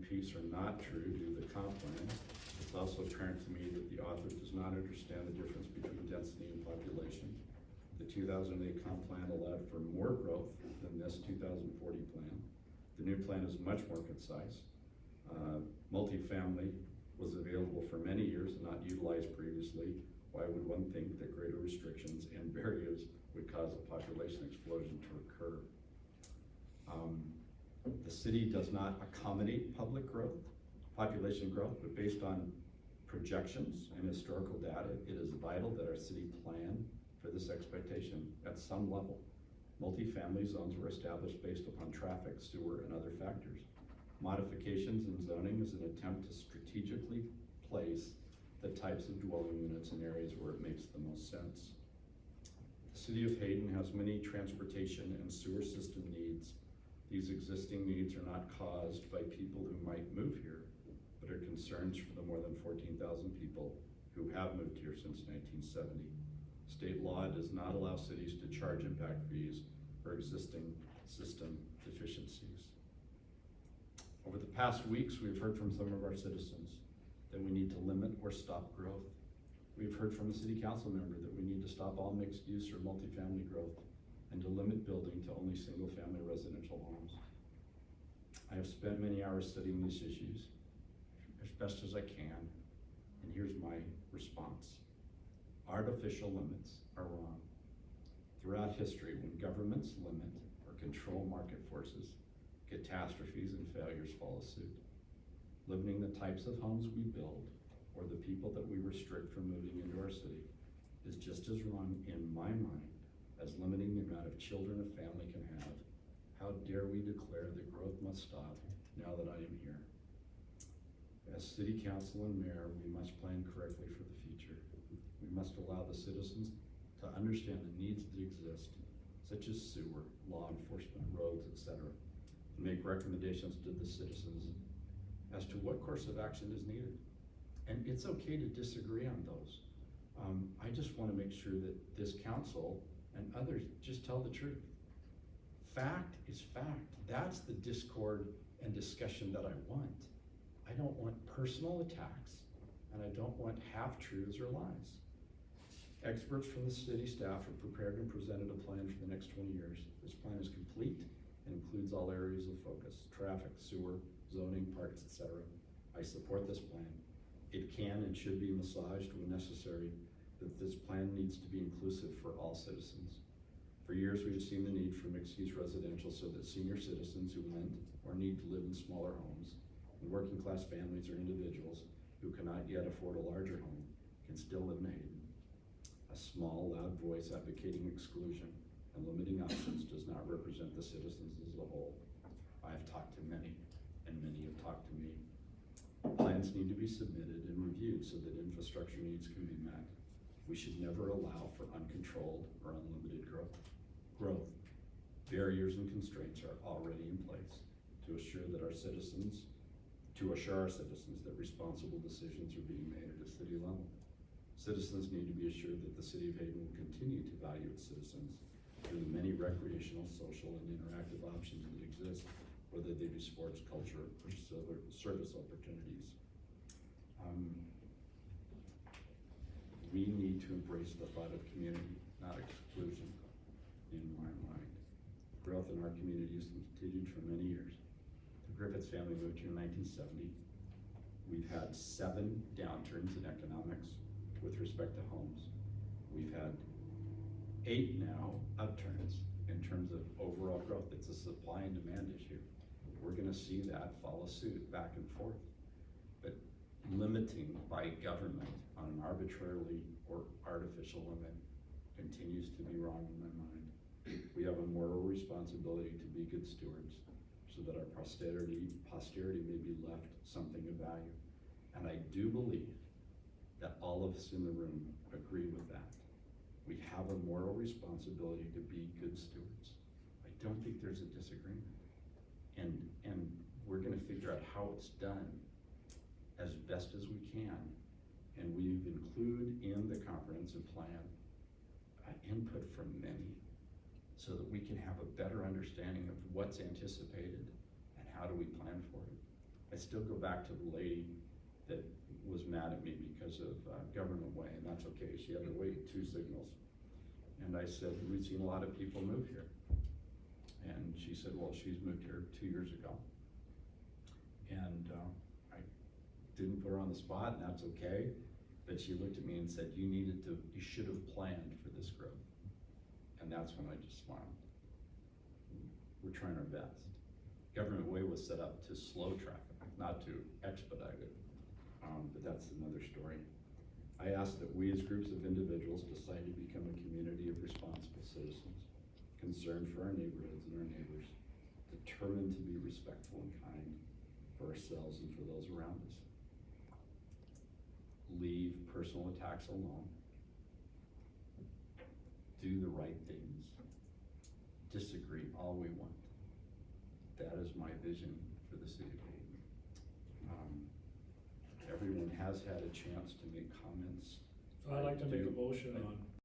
piece are not true due to the comp plan. It's also apparent to me that the author does not understand the difference between density and population. The 2008 comp plan allowed for more growth than this 2040 plan. The new plan is much more concise. Multifamily was available for many years and not utilized previously. Why would one think that greater restrictions and barriers would cause a population explosion to occur? The city does not accommodate public growth, population growth, but based on projections and historical data, it is vital that our city plan for this expectation at some level. Multifamily zones were established based upon traffic, sewer, and other factors. Modifications in zoning is an attempt to strategically place the types of dwelling units in areas where it makes the most sense. The city of Hayden has many transportation and sewer system needs. These existing needs are not caused by people who might move here, but are concerns for the more than 14,000 people who have moved here since 1970. State law does not allow cities to charge impact fees for existing system deficiencies. Over the past weeks, we've heard from some of our citizens that we need to limit or stop growth. We've heard from a city council member that we need to stop all mixed use or multifamily growth and to limit building to only single-family residential homes. I have spent many hours studying these issues as best as I can, and here's my response. Artificial limits are wrong. Throughout history, when governments limit or control market forces, catastrophes and failures follow suit. Limiting the types of homes we build or the people that we restrict from moving into our city is just as wrong in my mind as limiting the amount of children a family can have. How dare we declare that growth must stop now that I am here? As city council and mayor, we must plan correctly for the future. We must allow the citizens to understand the needs that exist, such as sewer, law enforcement, roads, etc., and make recommendations to the citizens as to what course of action is needed. And it's okay to disagree on those. I just want to make sure that this council and others just tell the truth. Fact is fact. That's the discord and discussion that I want. I don't want personal attacks, and I don't want half-truths or lies. Experts from the city staff have prepared and presented a plan for the next 20 years. This plan is complete and includes all areas of focus: traffic, sewer, zoning, parks, etc. I support this plan. It can and should be massaged when necessary, but this plan needs to be inclusive for all citizens. For years, we've seen the need for mixed-use residential so that senior citizens who rent or need to live in smaller homes and working-class families or individuals who cannot yet afford a larger home can still live in Hayden. A small, loud voice advocating exclusion and limiting options does not represent the citizens as a whole. I have talked to many, and many have talked to me. Plans need to be submitted and reviewed so that infrastructure needs can be met. We should never allow for uncontrolled or unlimited growth. Barriers and constraints are already in place to assure our citizens that responsible decisions are being made at a city level. Citizens need to be assured that the city of Hayden will continue to value its citizens through the many recreational, social, and interactive options that exist, whether they be sports, culture, or service opportunities. We need to embrace the thought of community, not exclusion, in my mind. Growth in our community has continued for many years. The Griffitts family moved here in 1970. We've had 7 downturns in economics with respect to homes. We've had 8 now upturns in terms of overall growth. It's a supply and demand issue. We're gonna see that follow suit back and forth. But limiting by government on an arbitrarily or artificial limit continues to be wrong in my mind. We have a moral responsibility to be good stewards so that our posterity may be left something of value. And I do believe that all of us in the room agree with that. We have a moral responsibility to be good stewards. I don't think there's a disagreement. And we're gonna figure out how it's done as best as we can. And we've included in the comprehensive plan input from many so that we can have a better understanding of what's anticipated and how do we plan for it. I I still go back to the lady that was mad at me because of Government Way, and that's okay, she had to wait 2 signals. And I said, we've seen a lot of people move here. And she said, well, she's moved here 2 years ago. And I didn't put her on the spot, and that's okay. But she looked at me and said, you should have planned for this growth. And that's when I just smiled. We're trying our best. Government Way was set up to slow traffic, not to expedite it. But that's another story. I ask that we as groups of individuals decide to become a community of responsible citizens, concerned for our neighborhoods and our neighbors, determined to be respectful and kind for ourselves and for those around us. Leave personal attacks alone. Do the right things. Disagree all we want. That is my vision for the city of Hayden. Everyone has had a chance to make comments. So I'd like to make a motion on